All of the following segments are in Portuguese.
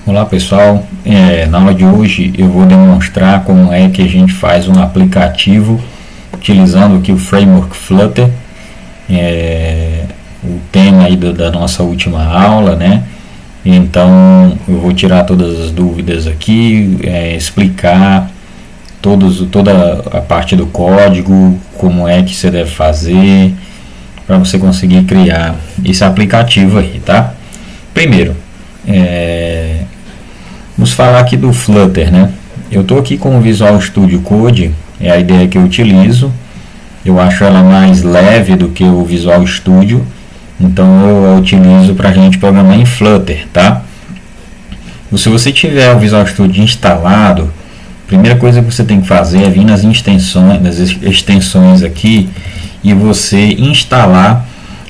Olá pessoal, na aula de hoje eu vou demonstrar como é que a gente faz um aplicativo utilizando aqui o framework Flutter, o tema aí da nossa última aula, né? Então eu vou tirar todas as dúvidas aqui, explicar toda a parte do código, como é que você deve fazer para você conseguir criar esse aplicativo aí, tá? Primeiro, vamos falar aqui do Flutter, né? Eu estou aqui com o Visual Studio Code, é a ideia que eu utilizo. Eu acho ela mais leve do que o Visual Studio, então eu a utilizo para a gente programar em Flutter, tá? Se você tiver o Visual Studio instalado, a primeira coisa que você tem que fazer é vir nas extensões aqui e você instalar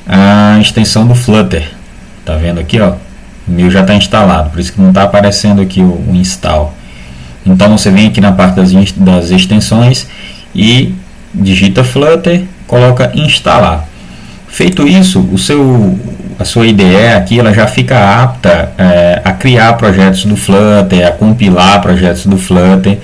a extensão do Flutter. Tá vendo aqui, ó? O meu já está instalado, por isso que não está aparecendo aqui o install. Então você vem aqui na parte das extensões e digita Flutter, coloca instalar. Feito isso, a sua IDE aqui ela já fica apta a criar projetos do Flutter, a compilar projetos do Flutter.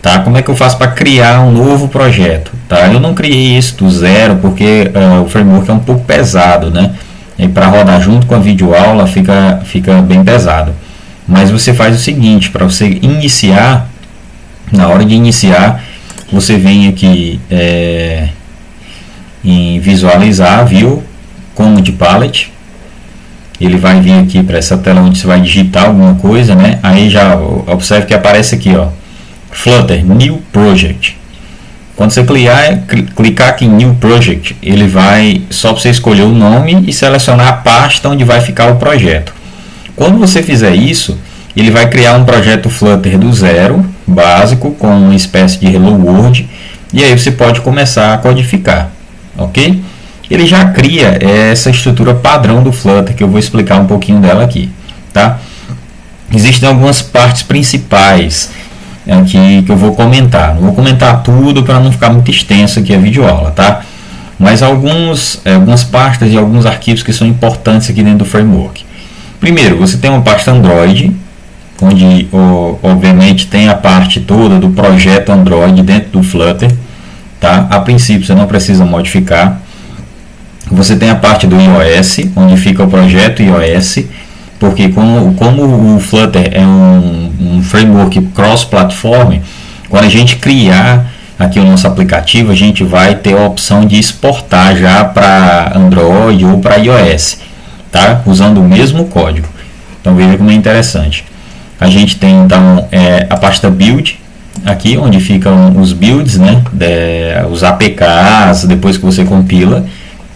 Tá? Como é que eu faço para criar um novo projeto? Tá? Eu não criei isso do zero porque o framework é um pouco pesado, né? E para rodar junto com a videoaula fica bem pesado. Mas você faz o seguinte, para você iniciar, na hora de iniciar, você vem aqui em visualizar, View, Command Palette. Ele vai vir aqui para essa tela onde você vai digitar alguma coisa, né? Aí já observe que aparece aqui, ó, Flutter New Project. Quando você clicar aqui em New Project, ele vai só para você escolher o nome e selecionar a pasta onde vai ficar o projeto. Quando você fizer isso, ele vai criar um projeto Flutter do zero, básico, com uma espécie de Hello World, e aí você pode começar a codificar, ok? Ele já cria essa estrutura padrão do Flutter, que eu vou explicar um pouquinho dela aqui, tá? Existem algumas partes principais aqui que eu vou comentar. Não vou comentar tudo para não ficar muito extenso aqui a videoaula, tá? Mas algumas pastas e alguns arquivos que são importantes aqui dentro do framework. Primeiro, você tem uma pasta Android, onde obviamente tem a parte toda do projeto Android dentro do Flutter, tá? A princípio você não precisa modificar. Você tem a parte do iOS, onde fica o projeto iOS, porque como o Flutter é um framework cross-platform, quando a gente criar aqui o nosso aplicativo, a gente vai ter a opção de exportar já para Android ou para iOS, tá? Usando o mesmo código. Então veja como é interessante. A gente tem então a pasta build, aqui onde ficam os builds, né? Os APKs, depois que você compila,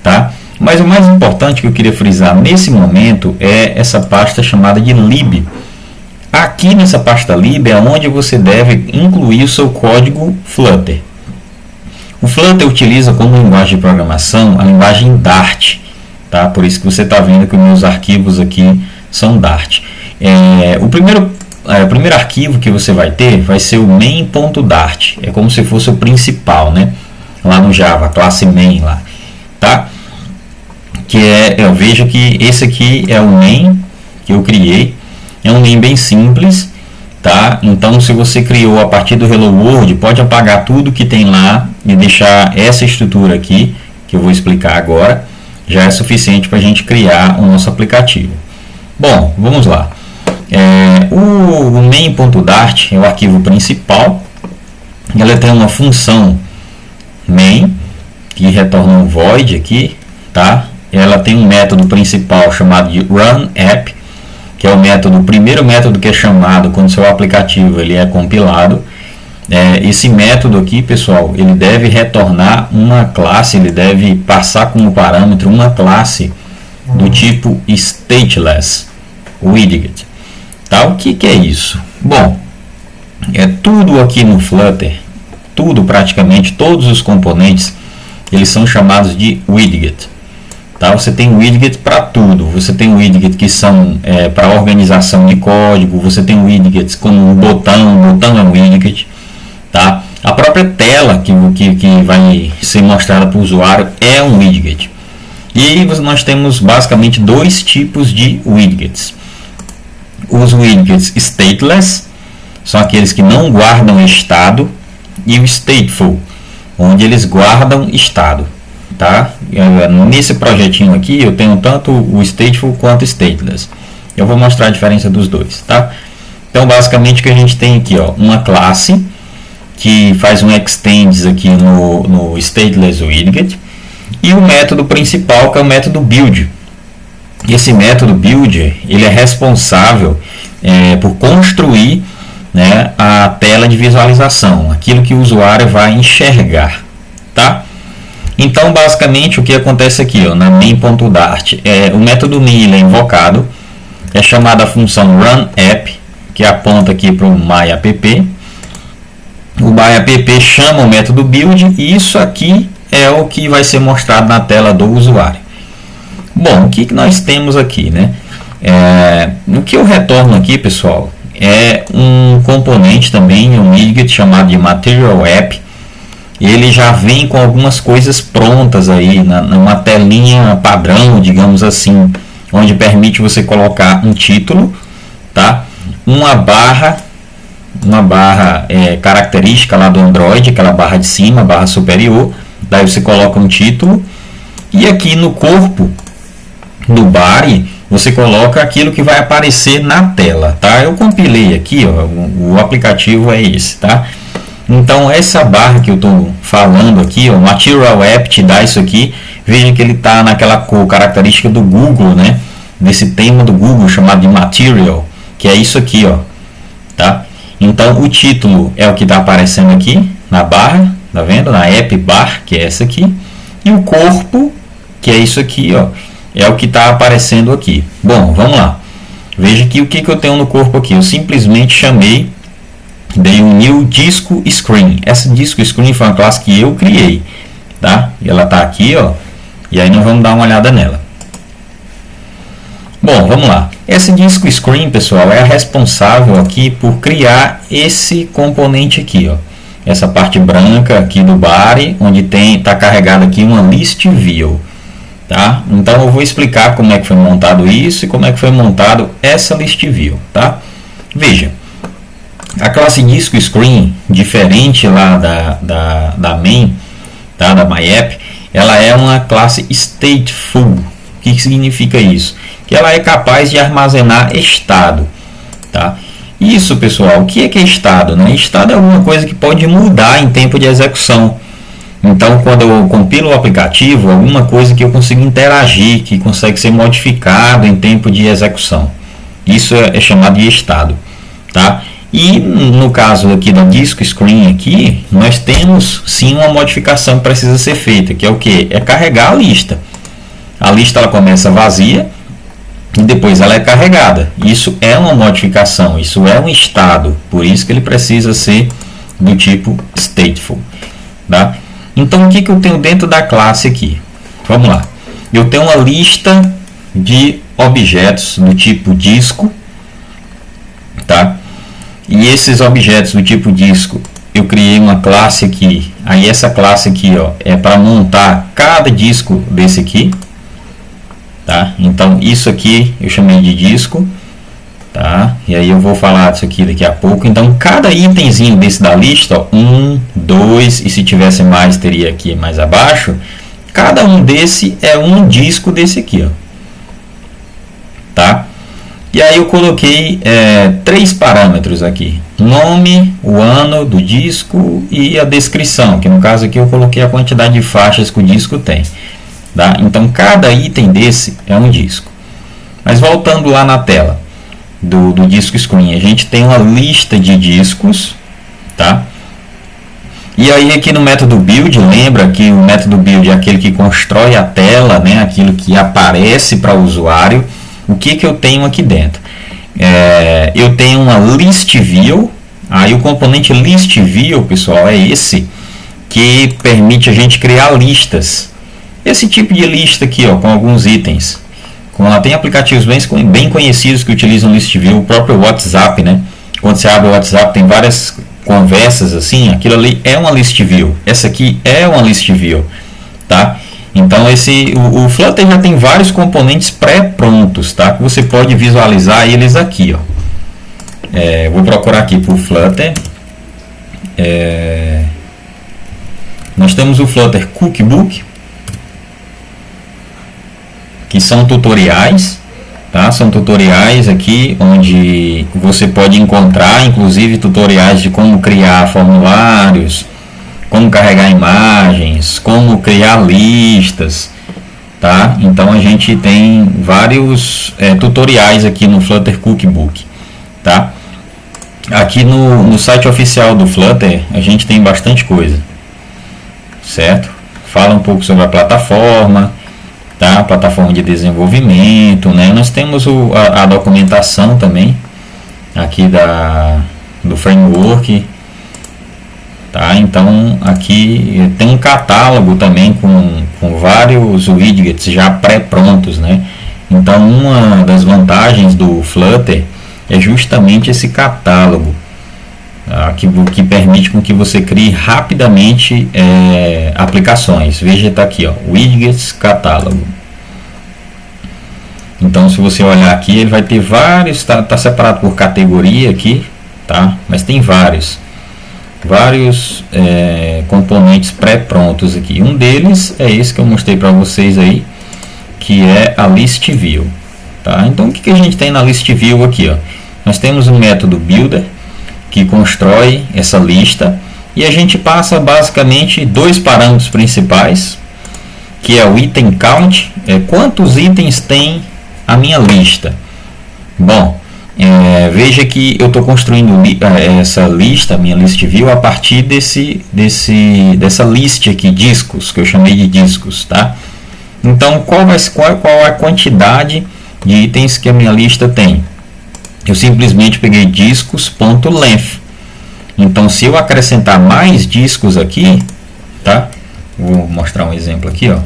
tá? Mas o mais importante que eu queria frisar nesse momento é essa pasta chamada de lib. Aqui nessa pasta lib é onde você deve incluir o seu código Flutter. O Flutter utiliza como linguagem de programação a linguagem Dart, tá? Por isso que você está vendo que os meus arquivos aqui são Dart. O primeiro arquivo que você vai ter vai ser o main.dart. É como se fosse o principal, né? Lá no Java, classe main lá, tá? Eu vejo que esse aqui é o main que eu criei. É um main bem simples, tá? Então, se você criou a partir do Hello World, pode apagar tudo que tem lá e deixar essa estrutura aqui, que eu vou explicar agora, já é suficiente para a gente criar o nosso aplicativo. Bom, vamos lá. O main.dart é o arquivo principal. Ela tem uma função main, que retorna um void aqui, tá? Ela tem um método principal chamado de runApp, que é o primeiro método que é chamado quando seu aplicativo ele é compilado. Esse método aqui, pessoal, ele deve retornar uma classe, ele deve passar como parâmetro uma classe do tipo stateless widget. Tá? O que é isso? Bom, tudo aqui no Flutter, praticamente todos os componentes, eles são chamados de widget. Tá? Você tem widget para tudo. Você tem widgets que são para organização de código. Você tem widgets como um botão. O botão é um widget. Tá? A própria tela que vai ser mostrada para o usuário é um widget. E aí nós temos basicamente dois tipos de widgets. os widgets stateless, são aqueles que não guardam estado, e o stateful, onde eles guardam estado. Tá? Nesse projetinho aqui eu tenho tanto o stateful quanto o stateless. Eu vou mostrar a diferença dos dois. Tá? Então basicamente o que a gente tem aqui, ó, uma classe que faz um extends aqui no stateless widget, e o método principal, que é o método build. Esse método build ele é responsável por construir, né, a tela de visualização, aquilo que o usuário vai enxergar. Tá? Então basicamente o que acontece aqui, ó, na main.dart, o método main ele é invocado, é chamada a função runApp, que aponta aqui para o myapp. O myapp chama o método build, e isso aqui é o que vai ser mostrado na tela do usuário. Bom, o que nós temos aqui, né? O que eu retorno aqui, pessoal, é um componente também, um widget chamado de Material App. Ele já vem com algumas coisas prontas aí, numa telinha padrão, digamos assim, onde permite você colocar um título, tá? Uma barra característica lá do Android, aquela barra de cima, barra superior, daí você coloca um título, e aqui no corpo do body você coloca aquilo que vai aparecer na tela, tá? Eu compilei aqui, ó, o aplicativo é esse, tá? Então essa barra que eu estou falando aqui, o Material App te dá isso aqui. Veja que ele está naquela cor característica do Google, né? Desse tema do Google chamado de Material, que é isso aqui, ó, tá? Então o título é o que está aparecendo aqui na barra, tá vendo? Na App Bar, que é essa aqui, e o corpo, que é isso aqui, ó, é o que está aparecendo aqui. Bom, vamos lá. Veja que o que eu tenho no corpo aqui. Eu simplesmente chamei, dei um new disco screen. Essa disco screen foi uma classe que eu criei, tá? E ela está aqui, ó. E aí nós vamos dar uma olhada nela. Bom, vamos lá. Essa disco screen, pessoal, é a responsável aqui por criar esse componente aqui, ó. Essa parte branca aqui do body, onde está carregado aqui uma list view. Tá? Então eu vou explicar como é que foi montado isso e como é que foi montado essa list view, tá? Veja, a classe disco screen, diferente lá da main, tá? Da myapp, ela é uma classe stateful. O que significa isso? Que ela é capaz de armazenar estado, tá? Isso, pessoal, o que é estado, né? Estado é alguma coisa que pode mudar em tempo de execução. Então, quando eu compilo o aplicativo, alguma coisa que eu consigo interagir, que consegue ser modificado em tempo de execução. Isso é chamado de estado, tá? E no caso aqui da disco screen aqui, nós temos sim uma modificação que precisa ser feita, que é o que? É carregar a lista. A lista ela começa vazia e depois ela é carregada. Isso é uma modificação, isso é um estado, por isso que ele precisa ser do tipo stateful, tá? Então, o que eu tenho dentro da classe aqui? Vamos lá. Eu tenho uma lista de objetos do tipo disco, tá? E esses objetos do tipo disco, eu criei uma classe aqui. Aí essa classe aqui, ó, é para montar cada disco desse aqui, tá? Então, isso aqui eu chamei de disco, tá? E aí eu vou falar disso aqui daqui a pouco. Então cada itemzinho desse da lista, ó, 1, 2, e se tivesse mais teria aqui mais abaixo, cada um desse é um disco desse aqui, ó, tá? E aí eu coloquei 3 parâmetros aqui: nome, o ano do disco e a descrição, que no caso aqui eu coloquei a quantidade de faixas que o disco tem, tá? Então cada item desse é um disco. Mas voltando lá na tela do disco screen, a gente tem uma lista de discos, tá? E aí aqui no método build, lembra que o método build é aquele que constrói a tela, né? Aquilo que aparece para o usuário. O que eu tenho aqui dentro? Eu tenho uma list view. Aí o componente list view, pessoal, é esse que permite a gente criar listas. Esse tipo de lista aqui, ó, com alguns itens. Tem aplicativos bem conhecidos que utilizam list view, o próprio WhatsApp, né? Quando você abre o WhatsApp tem várias conversas assim, aquilo ali é uma list view. Essa aqui é uma list view, tá? Então o Flutter já tem vários componentes pré-prontos, tá? Que você pode visualizar eles aqui, ó. Vou procurar aqui por Flutter. Nós temos o Flutter Cookbook, que são tutoriais, tá? São tutoriais aqui onde você pode encontrar, inclusive, tutoriais de como criar formulários, como carregar imagens, como criar listas, tá? Então a gente tem vários tutoriais aqui no Flutter Cookbook, tá? Aqui no site oficial do Flutter a gente tem bastante coisa, certo? Fala um pouco sobre a plataforma, tá? Plataforma de desenvolvimento, né? Nós temos a documentação também aqui do framework, tá? Então aqui tem um catálogo também com vários widgets já pré-prontos, né? Então uma das vantagens do Flutter é justamente esse catálogo, tá? que permite com que você crie rapidamente aplicações. Veja, está aqui, ó, widgets catálogo. Então se você olhar aqui, ele vai ter vários, tá separado por categoria aqui, tá? Mas tem vários componentes pré-prontos aqui. Um deles é esse que eu mostrei para vocês aí, que é a list view, tá? Então o que a gente tem na list view aqui, ó? Nós temos o método builder que constrói essa lista e a gente passa basicamente dois parâmetros principais, que é o item count, quantos itens tem a minha lista. Bom, veja que eu estou construindo essa lista, minha list view, a partir dessa list aqui, discos, que eu chamei de discos, tá? Então, qual a quantidade de itens que a minha lista tem? Eu simplesmente peguei discos.length. Então, se eu acrescentar mais discos aqui, tá? Vou mostrar um exemplo aqui, ó.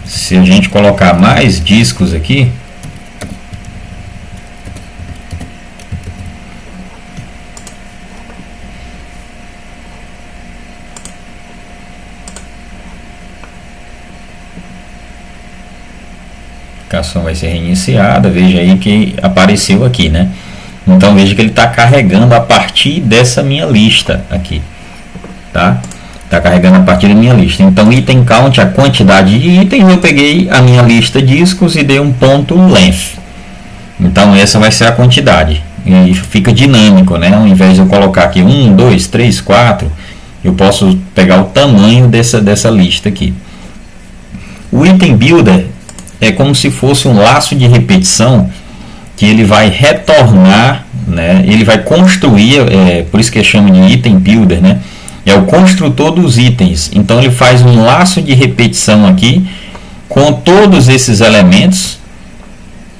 Se a gente colocar mais discos aqui, a aplicação vai ser reiniciada. Veja aí que apareceu aqui, né? Então veja que ele está carregando a partir dessa minha lista aqui, tá? Está carregando a partir da minha lista. Então item count, a quantidade de itens, eu peguei a minha lista discos e dei um ponto length. Então essa vai ser a quantidade. E fica dinâmico, né? Ao invés de eu colocar aqui 1, 2, 3, 4, eu posso pegar o tamanho dessa lista aqui. O item builder é como se fosse um laço de repetição que ele vai retornar, né? Ele vai construir, por isso que chama de item builder, né? É o construtor dos itens. Então ele faz um laço de repetição aqui com todos esses elementos,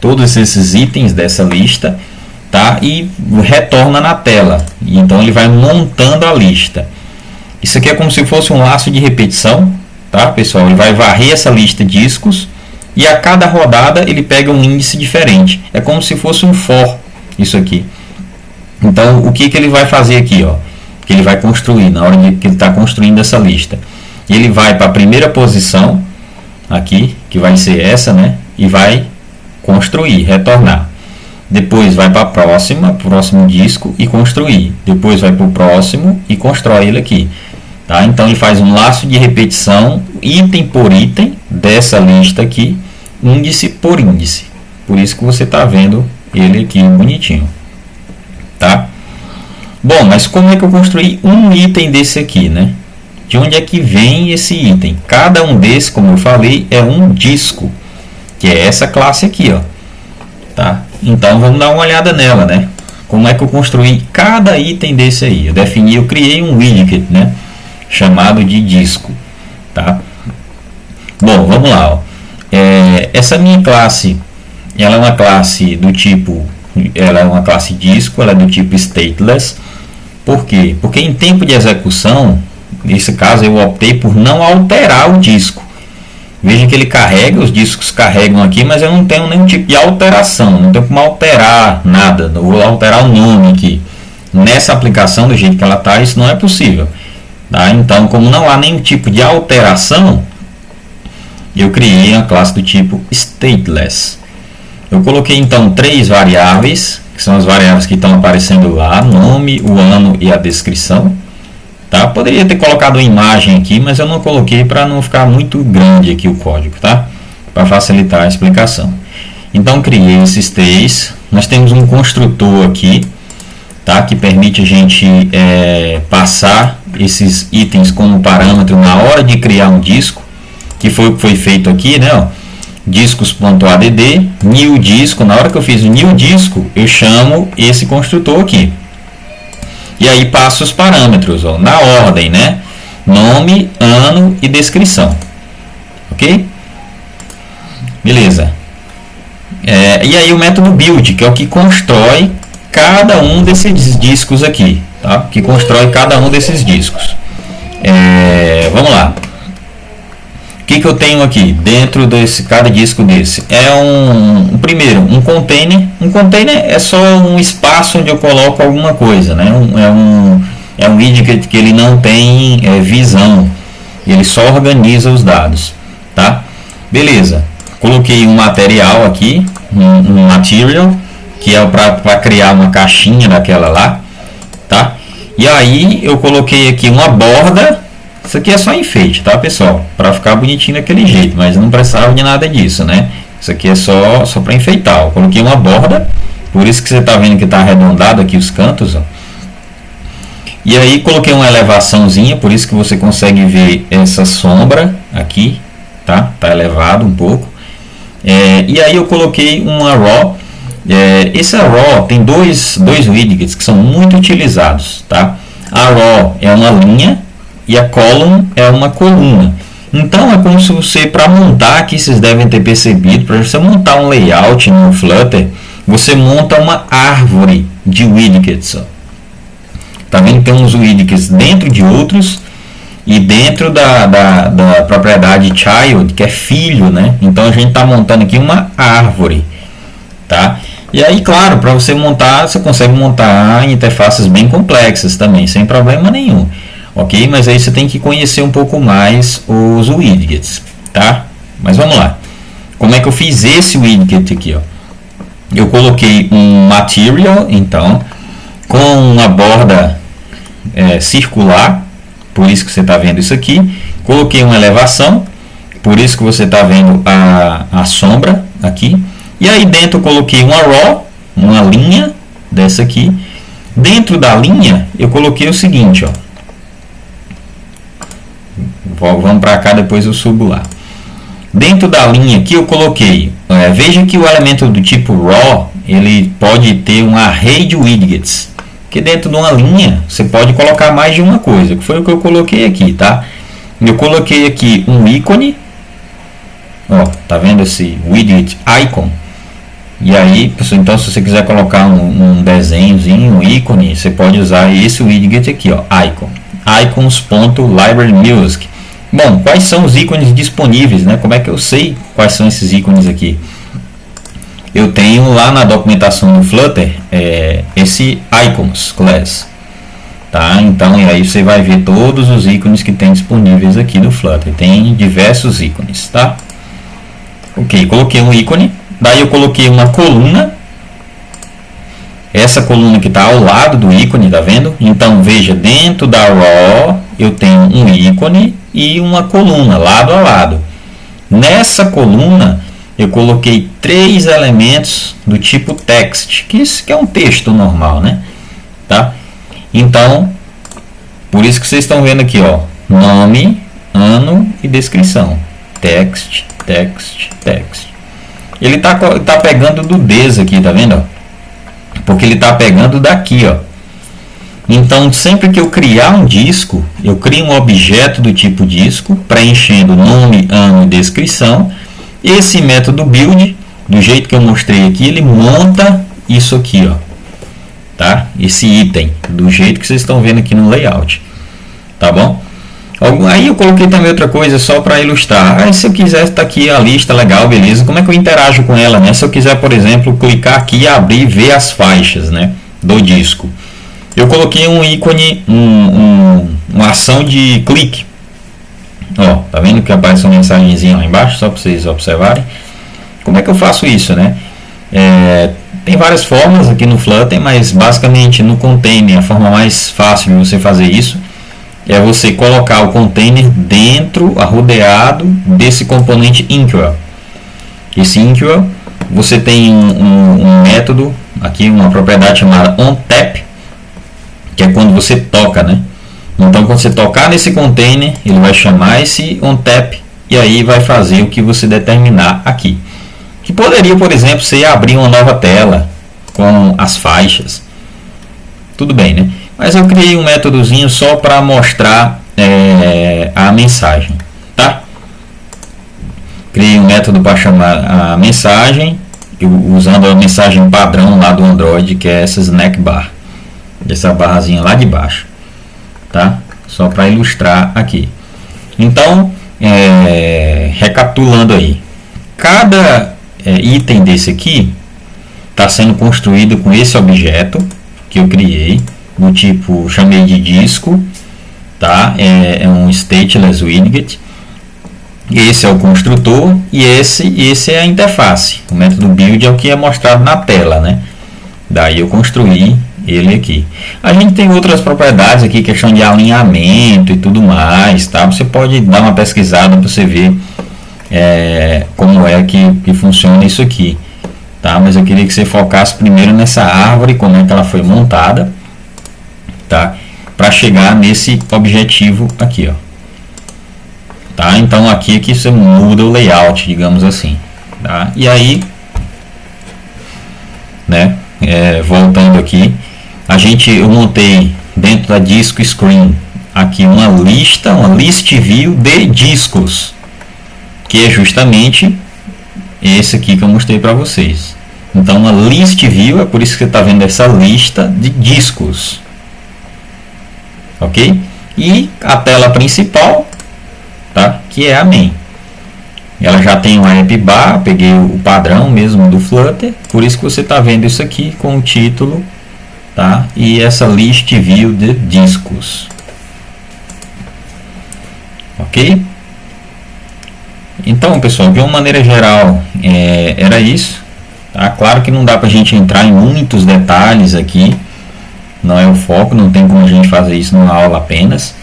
todos esses itens dessa lista, tá? E retorna na tela. Então ele vai montando a lista. Isso aqui é como se fosse um laço de repetição, tá, pessoal? Ele vai varrer essa lista de discos e a cada rodada ele pega um índice diferente. É como se fosse um for, isso aqui. Então o que ele vai fazer aqui, ó? Que ele vai construir na hora que ele está construindo essa lista. Ele vai para a primeira posição aqui, que vai ser essa, né? E vai construir, retornar. Depois vai para a próximo disco e construir. Depois vai para o próximo e constrói ele aqui. Tá? Então ele faz um laço de repetição, item por item, dessa lista aqui, índice por índice. Por isso que você está vendo ele aqui bonitinho. Tá? Bom, mas como é que eu construí um item desse aqui, né? De onde é que vem esse item? Cada um desses, como eu falei, é um disco, que é essa classe aqui, ó. Tá? Então vamos dar uma olhada nela, né? Como é que eu construí cada item desse aí? Eu criei um widget, né? Chamado de disco, tá? Bom, vamos lá, ó. Essa minha classe, ela é uma classe do tipo, ela é uma classe disco, ela é do tipo stateless. Por quê? Porque em tempo de execução, nesse caso eu optei por não alterar o disco. Veja que ele carrega, os discos carregam aqui, mas eu não tenho nenhum tipo de alteração, não tenho como alterar nada, não vou alterar o nome aqui. Nessa aplicação, do jeito que ela está, isso não é possível. Tá? Então, como não há nenhum tipo de alteração, eu criei a classe do tipo stateless. Eu coloquei então 3 variáveis, que são as variáveis que estão aparecendo lá: nome, o ano e a descrição. Tá? Poderia ter colocado uma imagem aqui, mas eu não coloquei para não ficar muito grande aqui o código, tá? Para facilitar a explicação. Então criei esses 3. Nós temos um construtor aqui, tá? Que permite a gente passar esses itens como parâmetro na hora de criar um disco, que foi o que foi feito aqui, né? Ó, discos.add new disco. Na hora que eu fiz o new disco, eu chamo esse construtor aqui. E aí passo os parâmetros, ó, na ordem, né? Nome, ano e descrição. Ok? Beleza. E aí o método build, que é o que constrói cada um desses discos aqui. Tá? Que constrói cada um desses discos. Vamos lá. O que eu tenho aqui dentro desse cada disco desse? Primeiro, um container. Um container é só um espaço onde eu coloco alguma coisa, né? É um widget que ele não tem visão, ele só organiza os dados, tá? Beleza. Coloquei um material aqui, um material, que é para criar uma caixinha daquela lá, tá? E aí eu coloquei aqui uma borda. Isso aqui é só enfeite, tá, pessoal? Para ficar bonitinho daquele jeito, mas não precisava de nada disso, né? Isso aqui é só para enfeitar. Eu coloquei uma borda, por isso que você está vendo que está arredondado aqui os cantos, ó. E aí coloquei uma elevaçãozinha, por isso que você consegue ver essa sombra aqui, tá? Tá elevado um pouco. E aí eu coloquei uma raw. Esse raw tem dois widgets que são muito utilizados, tá? A raw é uma linha e a column é uma coluna. Então é como se você, para montar aqui, vocês devem ter percebido, para você montar um layout no Flutter, você monta uma árvore de widgets. Ó. Tá vendo? Tem uns widgets dentro de outros e dentro da propriedade child, que é filho, né? Então a gente está montando aqui uma árvore, tá? E aí, claro, para você montar, você consegue montar interfaces bem complexas também, sem problema nenhum. Ok? Mas aí você tem que conhecer um pouco mais os widgets, tá? Mas vamos lá. Como é que eu fiz esse widget aqui, ó? Eu coloquei um material, então, com uma borda circular, por isso que você está vendo isso aqui. Coloquei uma elevação, por isso que você está vendo a sombra aqui. E aí dentro eu coloquei uma raw, uma linha dessa aqui. Dentro da linha eu coloquei o seguinte, ó. Vamos para cá, depois eu subo lá. Dentro da linha aqui eu coloquei, veja que o elemento do tipo raw, ele pode ter um array de widgets, que dentro de uma linha você pode colocar mais de uma coisa, que foi o que eu coloquei aqui, tá? Eu coloquei aqui um ícone, ó, tá vendo esse widget icon? E aí, então se você quiser colocar um desenhozinho, um ícone, você pode usar esse widget aqui, ó, icon, icons.librarymusic. Bom, quais são os ícones disponíveis, né? Como é que eu sei quais são esses ícones aqui? Eu tenho lá na documentação do Flutter esse icons class, tá? Então, e aí você vai ver todos os ícones que tem disponíveis aqui no Flutter. Tem diversos ícones, tá? Ok, coloquei um ícone. Daí eu coloquei uma coluna. Essa coluna que está ao lado do ícone, tá vendo? Então veja, dentro da raw eu tenho um ícone e uma coluna lado a lado. Nessa coluna eu coloquei 3 elementos do tipo text, que é um texto normal, né? Tá? Então, por isso que vocês estão vendo aqui, ó, nome, ano e descrição. Text, text, text. Ele tá pegando do des aqui, tá vendo? Porque ele tá pegando daqui, ó. Então, sempre que eu criar um disco, eu crio um objeto do tipo disco, preenchendo nome, ano e descrição. Esse método build, do jeito que eu mostrei aqui, ele monta isso aqui, ó, tá? Esse item, do jeito que vocês estão vendo aqui no layout, tá bom? Aí eu coloquei também outra coisa só para ilustrar. Aí, se eu quiser, está aqui a lista, legal, beleza. Como é que eu interajo com ela, né? Se eu quiser, por exemplo, clicar aqui e abrir e ver as faixas, né, do disco. Eu coloquei um ícone, uma opção de clique. Ó, tá vendo que aparece uma mensagenzinha lá embaixo, só para vocês observarem. Como é que eu faço isso, né? Tem várias formas aqui no Flutter, mas basicamente no container a forma mais fácil de você fazer isso é você colocar o container dentro, rodeado desse componente Inkwell. Esse Inkwell, você tem um método aqui, uma propriedade chamada onTap, que é quando você toca, né? Então, quando você tocar nesse container, ele vai chamar esse onTap e aí vai fazer o que você determinar aqui. Que poderia, por exemplo, ser abrir uma nova tela com as faixas. Tudo bem, né? Mas eu criei um métodozinho só para mostrar a mensagem, tá? Criei um método para chamar a mensagem, usando a mensagem padrão lá do Android, que é essa snack bar, essa barrazinha lá de baixo, tá? Só para ilustrar aqui. Então, recapitulando aí, cada item desse aqui está sendo construído com esse objeto que eu criei, do tipo, chamei de disco, tá? É um stateless widget. Esse é o construtor e esse é a interface. O método build é o que é mostrado na tela, né? Daí eu construí ele aqui. A gente tem outras propriedades aqui, questão de alinhamento e tudo mais, tá? Você pode dar uma pesquisada para você ver como é que funciona isso aqui, tá? Mas eu queria que você focasse primeiro nessa árvore, como é que ela foi montada, tá? Para chegar nesse objetivo aqui, ó. Tá? Então aqui você muda o layout, digamos assim, tá? E aí, né? Voltando aqui, eu montei dentro da disco screen aqui uma list view de discos, que é justamente esse aqui que eu mostrei para vocês. Então, uma list view é por isso que você está vendo essa lista de discos, ok? E a tela principal, tá? Que é a main. Ela já tem uma app bar, peguei o padrão mesmo do Flutter, por isso que você está vendo isso aqui com o título, tá? E essa list view de discos, ok? Então, pessoal, de uma maneira geral, era isso, tá? Claro que não dá para a gente entrar em muitos detalhes aqui, não é o foco, não tem como a gente fazer isso numa aula apenas,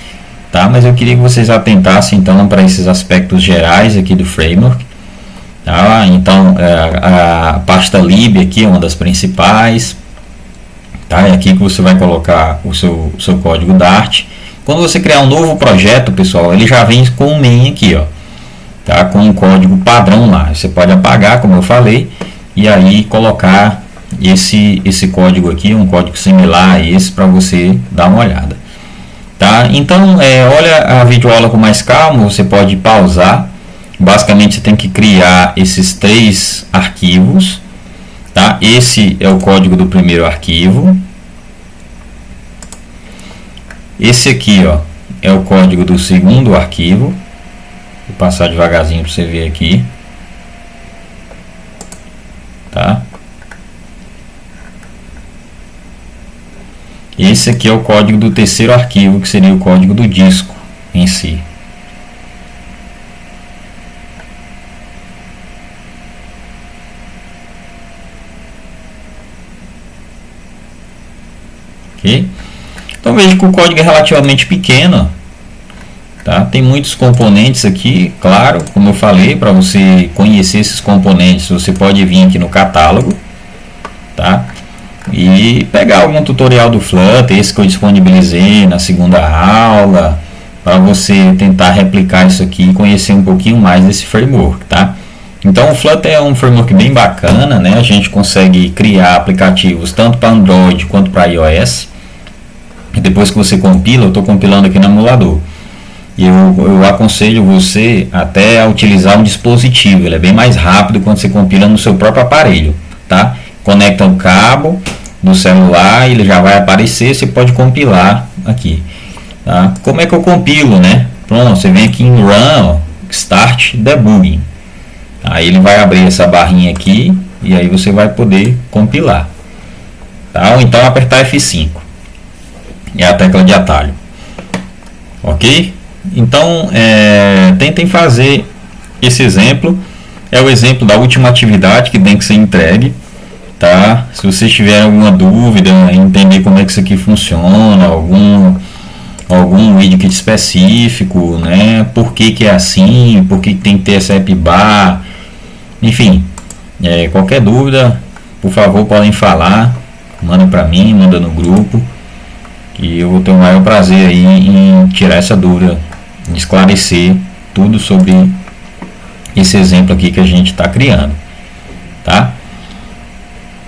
tá? Mas eu queria que vocês atentassem então para esses aspectos gerais aqui do framework, tá? Então, a pasta lib aqui é uma das principais, tá? É aqui que você vai colocar o seu código Dart. Quando você criar um novo projeto, pessoal, ele já vem com o main aqui, ó, tá? Com um código padrão lá. Você pode apagar, como eu falei, e aí colocar esse código aqui, um código similar a esse, para você dar uma olhada, tá? Então, olha a videoaula com mais calma, você pode pausar. Basicamente, você tem que criar esses 3 arquivos, tá? Esse é o código do primeiro arquivo. Esse aqui, ó, é o código do segundo arquivo. Vou passar devagarzinho para você ver aqui, tá? Esse aqui é o código do terceiro arquivo, que seria o código do disco em si. Ok? Então veja que o código é relativamente pequeno, tá? Tem muitos componentes aqui, claro, como eu falei, para você conhecer esses componentes, você pode vir aqui no catálogo, tá? E pegar algum tutorial do Flutter, esse que eu disponibilizei na segunda aula, para você tentar replicar isso aqui e conhecer um pouquinho mais desse framework, tá? Então o Flutter é um framework bem bacana, né? A gente consegue criar aplicativos tanto para Android quanto para iOS. E depois que você compila, eu estou compilando aqui no emulador, e eu aconselho você até a utilizar um dispositivo. Ele é bem mais rápido quando você compila no seu próprio aparelho, tá? Conecta o cabo do celular, ele já vai aparecer, você pode compilar aqui, tá? Como é que eu compilo, né? Pronto, você vem aqui em Run, ó, Start Debugging, aí ele vai abrir essa barrinha aqui e aí você vai poder compilar, tá? Ou então apertar F5, é a tecla de atalho. ok? Então tentem fazer esse exemplo. É o exemplo da última atividade que tem que ser entregue, tá? Se vocês tiverem alguma dúvida em entender como é que isso aqui funciona, algum widget específico, né? Por que é assim, por que tem que ter essa app bar, enfim, qualquer dúvida, por favor, podem falar, manda para mim, manda no grupo, que eu vou ter o maior prazer aí em tirar essa dúvida, em esclarecer tudo sobre esse exemplo aqui que a gente está criando, tá?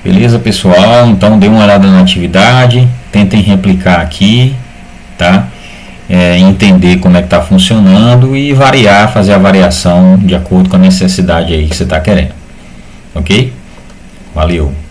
Beleza, pessoal? Então dê uma olhada na atividade, tentem replicar aqui, tá? Entender como é que está funcionando e variar, fazer a variação de acordo com a necessidade aí que você está querendo, ok? Valeu!